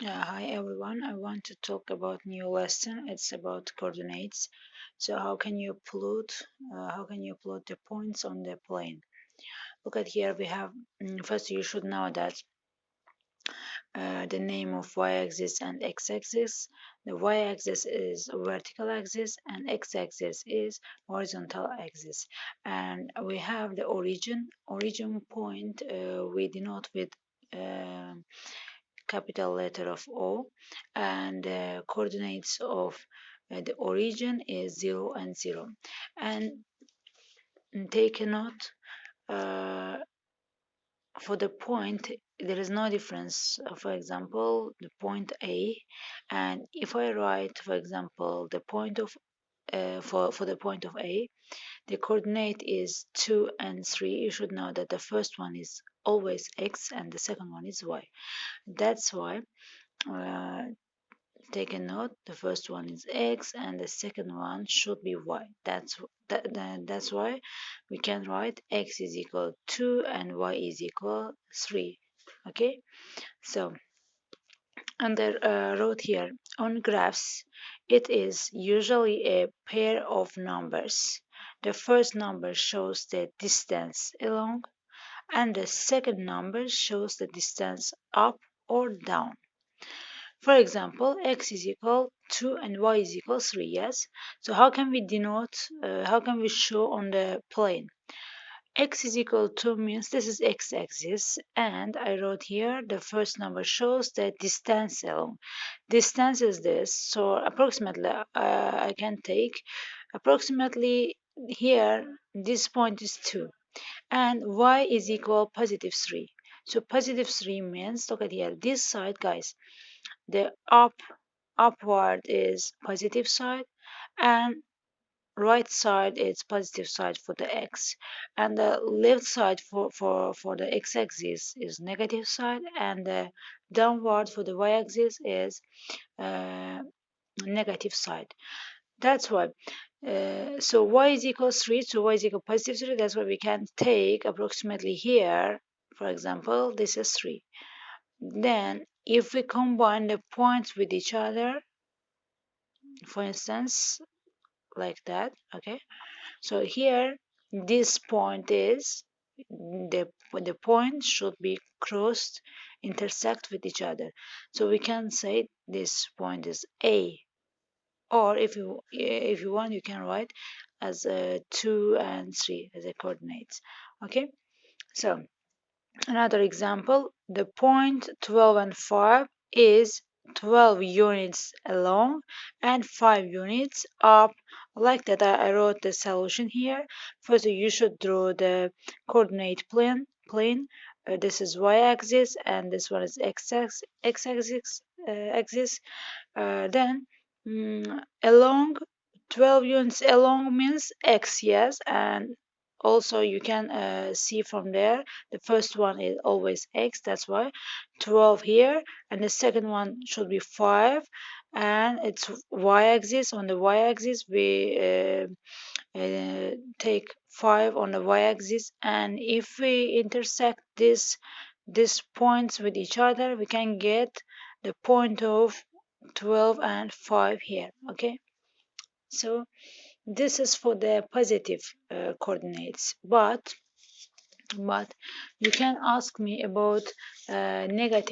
Hi everyone, I want to talk about new lesson. It's about coordinates. So how can you plot the points on the plane? Look at here we have first you should know that the name of y-axis and x-axis. The y-axis is vertical axis and x-axis is horizontal axis. And we have the origin point we denote with capital letter of O, and coordinates of the origin is 0 and 0. And take a note, uh, for the point there is no difference. For example, the point A, and if I write, for example, the point of for the point of A, the coordinate is 2 and 3. You should know that the first one is always x and the second one is y. That's why, uh, take a note, the first one is x and the second one should be y. That's why we can write x is equal 2 and y is equal 3. Okay, so under wrote here, on graphs it is usually a pair of numbers. The first number shows the distance along and the second number shows the distance up or down. For example, x is equal 2 and y is equal 3, yes? So how can we show on the plane? X is equal to means this is x-axis, and I wrote here the first number shows the distance along. Distance is this, so approximately I can take approximately here this point is 2 and y is equal positive 3. So positive 3 means, look at here, this side, guys, the upward is positive side and right side is positive side for the x, and the left side for the x-axis is negative side, and the downward for the y-axis is uh, negative side. That's why, so y is equal 3, so y is equal positive 3. That's why we can take approximately here, for example, this is 3. Then if we combine the points with each other, for instance, like that, okay, so here this point is the point should be crossed, intersect with each other, so we can say this point is A, or if you want you can write as 2 and 3 as a coordinates. Okay, so another example, the point 12 and 5 is 12 units along and 5 units up. Like that, I wrote the solution here. First, you should draw the coordinate plane. This is y-axis and this one is x-axis. Axis. Then along 12 units along means x, yes, and also you can see from there the first one is always x, that's why 12 here, and the second one should be 5, and it's y-axis. On the y-axis we take 5 on the y-axis, and if we intersect these points with each other we can get the point of 12 and 5 here. Okay, so this is for the positive coordinates, but you can ask me about negative